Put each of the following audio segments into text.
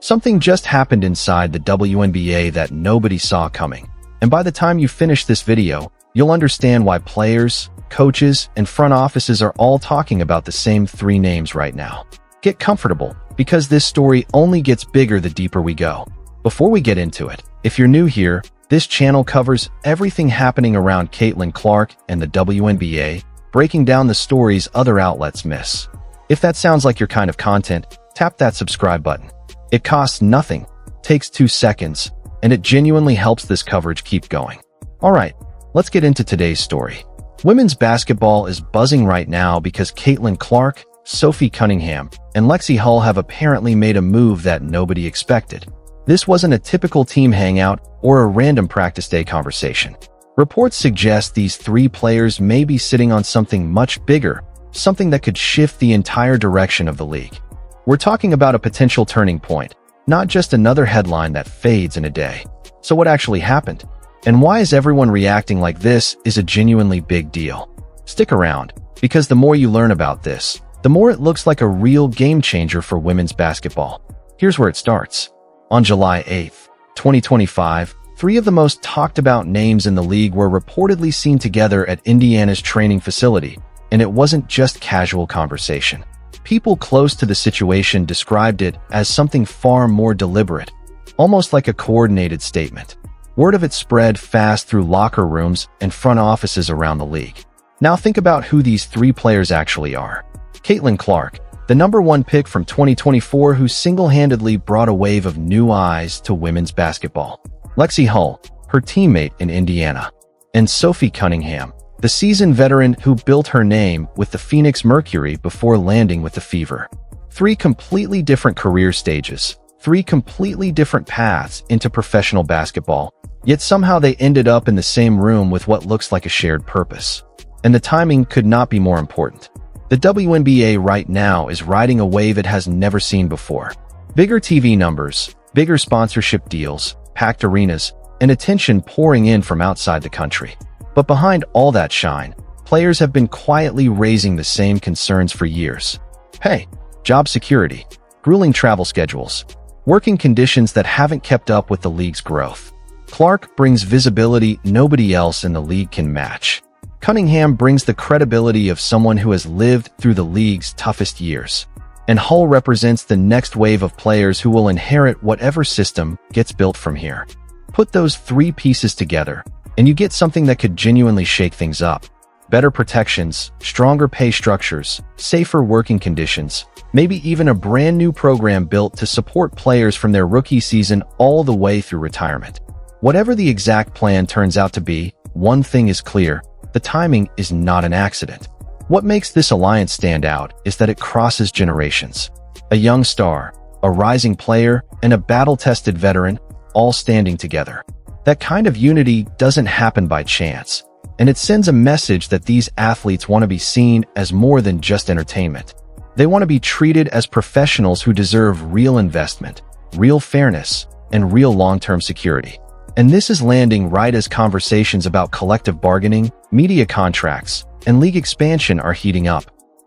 Something just happened inside the WNBA that nobody saw coming. And by the time you finish this video, you'll understand why players, coaches, and front offices are all talking about the same three names right now. Get comfortable, because this story only gets bigger the deeper we go. Before we get into it, if you're new here, this channel covers everything happening around Caitlin Clark and the WNBA, breaking down the stories other outlets miss. If that sounds like your kind of content, tap that subscribe button. It costs nothing, takes 2 seconds, and it genuinely helps this coverage keep going. Alright, let's get into today's story. Women's basketball is buzzing right now because Caitlin Clark, Sophie Cunningham, and Lexi Hull have apparently made a move that nobody expected. This wasn't a typical team hangout or a random practice day conversation. Reports suggest these three players may be sitting on something much bigger, something that could shift the entire direction of the league. We're talking about a potential turning point, not just another headline that fades in a day. So what actually happened? And why is everyone reacting like this is a genuinely big deal? Stick around, because the more you learn about this, the more it looks like a real game changer for women's basketball. Here's where it starts. On July 8, 2025, three of the most talked about names in the league were reportedly seen together at Indiana's training facility, and it wasn't just casual conversation. People close to the situation described it as something far more deliberate, almost like a coordinated statement. Word of it spread fast through locker rooms and front offices around the league. Now think about who these three players actually are. Caitlin Clark, the #1 pick from 2024 who single-handedly brought a wave of new eyes to women's basketball. Lexi Hull, her teammate in Indiana. And Sophie Cunningham, the seasoned veteran who built her name with the Phoenix Mercury before landing with the Fever. Three completely different career stages, three completely different paths into professional basketball, yet somehow they ended up in the same room with what looks like a shared purpose. And the timing could not be more important. The WNBA right now is riding a wave it has never seen before. Bigger TV numbers, bigger sponsorship deals, packed arenas, and attention pouring in from outside the country. But behind all that shine, players have been quietly raising the same concerns for years. Hey, job security, grueling travel schedules, working conditions that haven't kept up with the league's growth. Clark brings visibility nobody else in the league can match. Cunningham brings the credibility of someone who has lived through the league's toughest years. And Hull represents the next wave of players who will inherit whatever system gets built from here. Put those three pieces together, and you get something that could genuinely shake things up. Better protections, stronger pay structures, safer working conditions, maybe even a brand new program built to support players from their rookie season all the way through retirement. Whatever the exact plan turns out to be, one thing is clear. The timing is not an accident. What makes this alliance stand out is that it crosses generations. A young star, a rising player, and a battle-tested veteran, all standing together. That kind of unity doesn't happen by chance, and it sends a message that these athletes want to be seen as more than just entertainment. They want to be treated as professionals who deserve real investment, real fairness, and real long-term security. And this is landing right as conversations about collective bargaining, media contracts, and league expansion are heating up.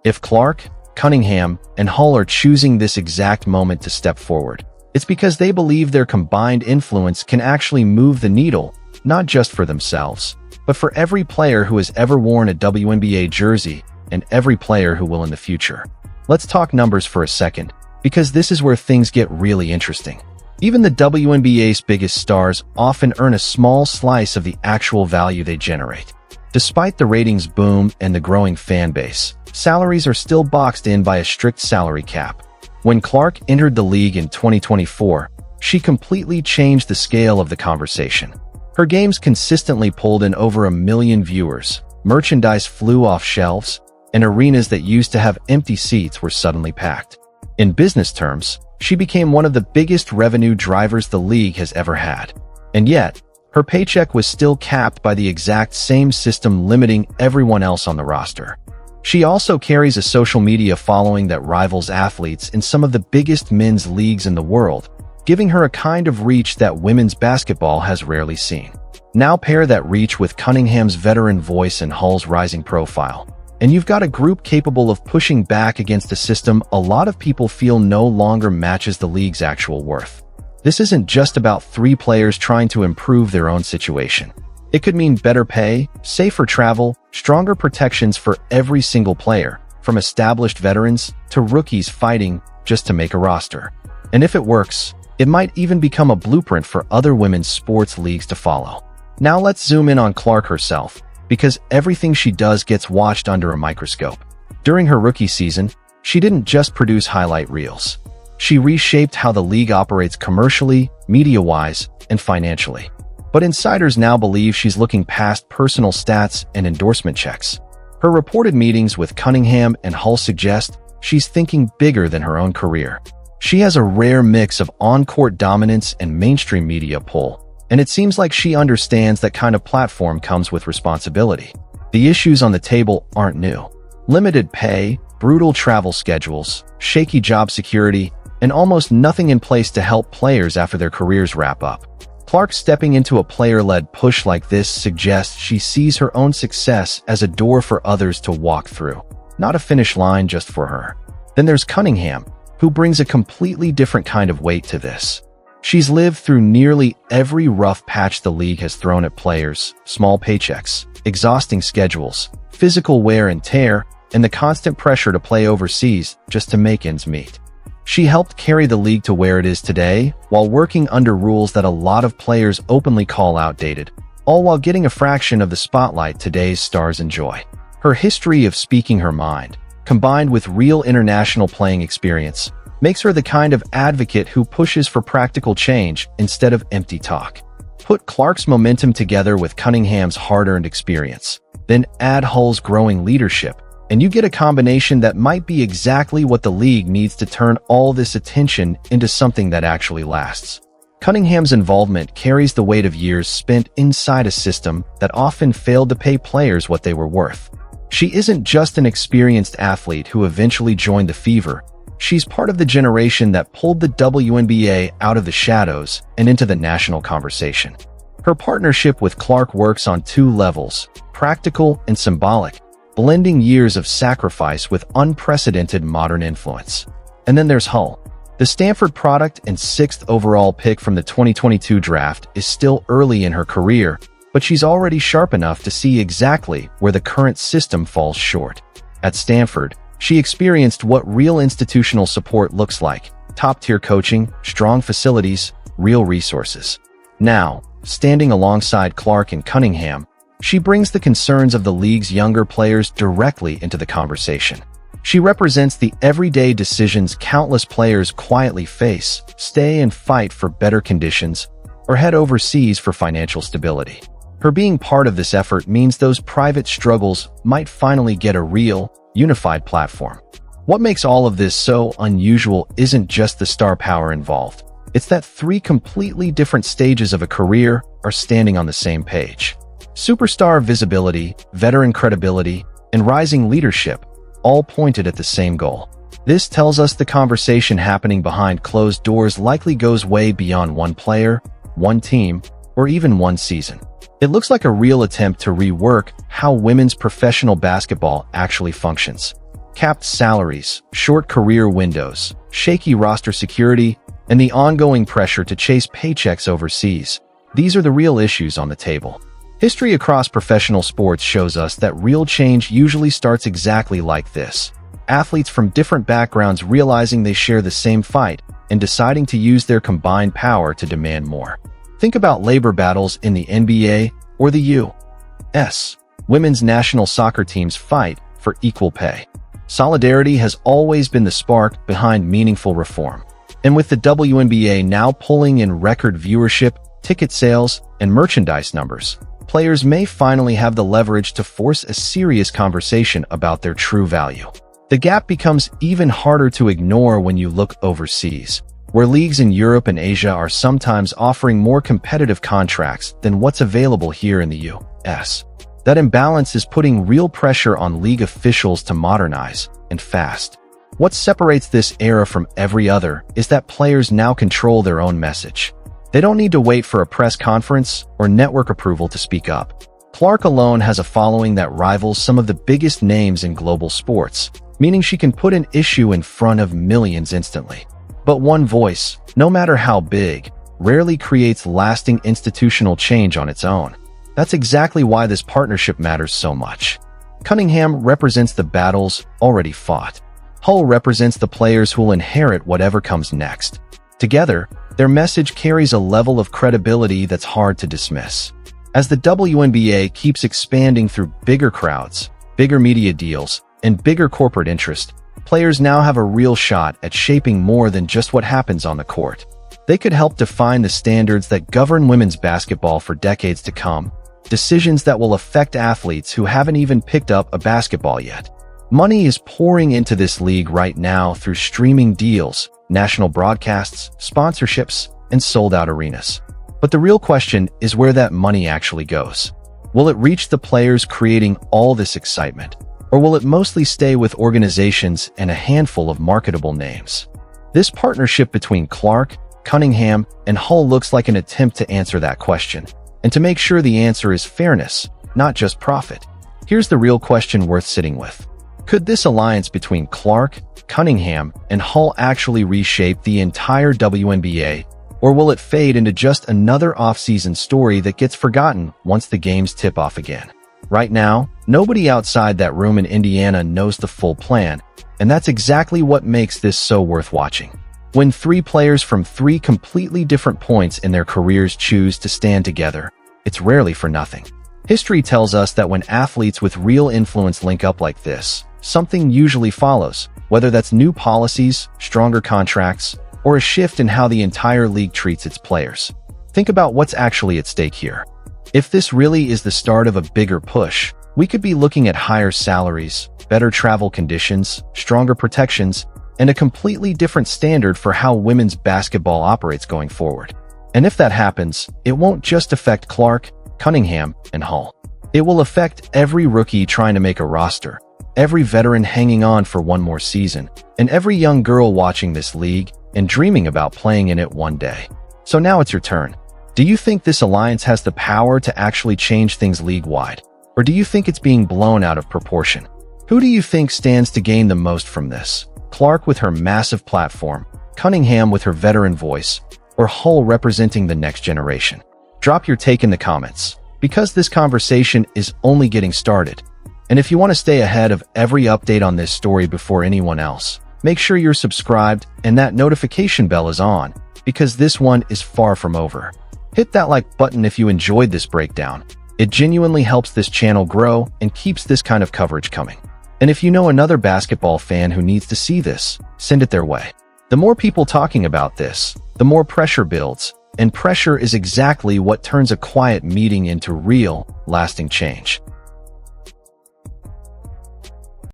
If Clark, Cunningham, and Hull are choosing this exact moment to step forward, it's because they believe their combined influence can actually move the needle, not just for themselves, but for every player who has ever worn a WNBA jersey and every player who will in the future. Let's talk numbers for a second, because this is where things get really interesting. Even the WNBA's biggest stars often earn a small slice of the actual value they generate. Despite the ratings boom and the growing fan base, salaries are still boxed in by a strict salary cap. When Clark entered the league in 2024, she completely changed the scale of the conversation. Her games consistently pulled in over 1 million viewers, merchandise flew off shelves, and arenas that used to have empty seats were suddenly packed. In business terms, she became one of the biggest revenue drivers the league has ever had. And yet, her paycheck was still capped by the exact same system limiting everyone else on the roster. She also carries a social media following that rivals athletes in some of the biggest men's leagues in the world, giving her a kind of reach that women's basketball has rarely seen. Now pair that reach with Cunningham's veteran voice and Hull's rising profile, and you've got a group capable of pushing back against a system a lot of people feel no longer matches the league's actual worth. This isn't just about 3 players trying to improve their own situation. It could mean better pay, safer travel, stronger protections for every single player, from established veterans to rookies fighting just to make a roster. And if it works, it might even become a blueprint for other women's sports leagues to follow. Now let's zoom in on Clark herself, because everything she does gets watched under a microscope. During her rookie season, she didn't just produce highlight reels. She reshaped how the league operates commercially, media-wise, and financially. But insiders now believe she's looking past personal stats and endorsement checks. Her reported meetings with Cunningham and Hull suggest she's thinking bigger than her own career. She has a rare mix of on-court dominance and mainstream media pull, and it seems like she understands that kind of platform comes with responsibility. The issues on the table aren't new. Limited pay, brutal travel schedules, shaky job security, and almost nothing in place to help players after their careers wrap up. Clark stepping into a player-led push like this suggests she sees her own success as a door for others to walk through, not a finish line just for her. Then there's Cunningham, who brings a completely different kind of weight to this. She's lived through nearly every rough patch the league has thrown at players: small paychecks, exhausting schedules, physical wear and tear, and the constant pressure to play overseas just to make ends meet. She helped carry the league to where it is today, while working under rules that a lot of players openly call outdated, all while getting a fraction of the spotlight today's stars enjoy. Her history of speaking her mind, combined with real international playing experience, makes her the kind of advocate who pushes for practical change instead of empty talk. Put Clark's momentum together with Cunningham's hard-earned experience, then add Hull's growing leadership, and you get a combination that might be exactly what the league needs to turn all this attention into something that actually lasts. Cunningham's involvement carries the weight of years spent inside a system that often failed to pay players what they were worth. She isn't just an experienced athlete who eventually joined the Fever. She's part of the generation that pulled the WNBA out of the shadows and into the national conversation. Her partnership with Clark works on 2 levels, practical and symbolic, blending years of sacrifice with unprecedented modern influence. And then there's Hull. The Stanford product and 6th overall pick from the 2022 draft is still early in her career, but she's already sharp enough to see exactly where the current system falls short. At Stanford, she experienced what real institutional support looks like: top-tier coaching, strong facilities, real resources. Now, standing alongside Clark and Cunningham, she brings the concerns of the league's younger players directly into the conversation. She represents the everyday decisions countless players quietly face: stay and fight for better conditions, or head overseas for financial stability. Her being part of this effort means those private struggles might finally get a real, unified platform. What makes all of this so unusual isn't just the star power involved. It's that 3 completely different stages of a career are standing on the same page. Superstar visibility, veteran credibility, and rising leadership, all pointed at the same goal. This tells us the conversation happening behind closed doors likely goes way beyond one player, one team, or even one season. It looks like a real attempt to rework how women's professional basketball actually functions. Capped salaries, short career windows, shaky roster security, and the ongoing pressure to chase paychecks overseas. These are the real issues on the table. History across professional sports shows us that real change usually starts exactly like this. Athletes from different backgrounds realizing they share the same fight and deciding to use their combined power to demand more. Think about labor battles in the NBA or the U.S. Women's national soccer teams fight for equal pay. Solidarity has always been the spark behind meaningful reform. And with the WNBA now pulling in record viewership, ticket sales, and merchandise numbers, players may finally have the leverage to force a serious conversation about their true value. The gap becomes even harder to ignore when you look overseas, where leagues in Europe and Asia are sometimes offering more competitive contracts than what's available here in the U.S. That imbalance is putting real pressure on league officials to modernize, and fast. What separates this era from every other is that players now control their own message. They don't need to wait for a press conference or network approval to speak up. Clark alone has a following that rivals some of the biggest names in global sports, meaning she can put an issue in front of millions instantly. But one voice, no matter how big, rarely creates lasting institutional change on its own. That's exactly why this partnership matters so much. Cunningham represents the battles already fought. Hull represents the players who will inherit whatever comes next. Together, their message carries a level of credibility that's hard to dismiss. As the WNBA keeps expanding through bigger crowds, bigger media deals, and bigger corporate interest, players now have a real shot at shaping more than just what happens on the court. They could help define the standards that govern women's basketball for decades to come, decisions that will affect athletes who haven't even picked up a basketball yet. Money is pouring into this league right now through streaming deals, national broadcasts, sponsorships, and sold-out arenas. But the real question is where that money actually goes. Will it reach the players creating all this excitement, or will it mostly stay with organizations and a handful of marketable names? This partnership between Clark, Cunningham, and Hull looks like an attempt to answer that question, and to make sure the answer is fairness, not just profit. Here's the real question worth sitting with. Could this alliance between Clark, Cunningham, and Hull actually reshape the entire WNBA, or will it fade into just another off-season story that gets forgotten once the games tip off again? Right now, nobody outside that room in Indiana knows the full plan, and that's exactly what makes this so worth watching. When three players from three completely different points in their careers choose to stand together, it's rarely for nothing. History tells us that when athletes with real influence link up like this, something usually follows, whether that's new policies, stronger contracts, or a shift in how the entire league treats its players. Think about what's actually at stake here. If this really is the start of a bigger push, we could be looking at higher salaries, better travel conditions, stronger protections, and a completely different standard for how women's basketball operates going forward. And if that happens, it won't just affect Clark, Cunningham, and Hull. It will affect every rookie trying to make a roster, every veteran hanging on for one more season, and every young girl watching this league and dreaming about playing in it one day. So now it's your turn. Do you think this alliance has the power to actually change things league-wide? Or do you think it's being blown out of proportion? Who do you think stands to gain the most from this? Clark with her massive platform, Cunningham with her veteran voice, or Hull representing the next generation? Drop your take in the comments, because this conversation is only getting started. And if you want to stay ahead of every update on this story before anyone else, make sure you're subscribed and that notification bell is on, because this one is far from over. Hit that like button if you enjoyed this breakdown. It genuinely helps this channel grow and keeps this kind of coverage coming. And if you know another basketball fan who needs to see this, send it their way. The more people talking about this, the more pressure builds, and pressure is exactly what turns a quiet meeting into real, lasting change.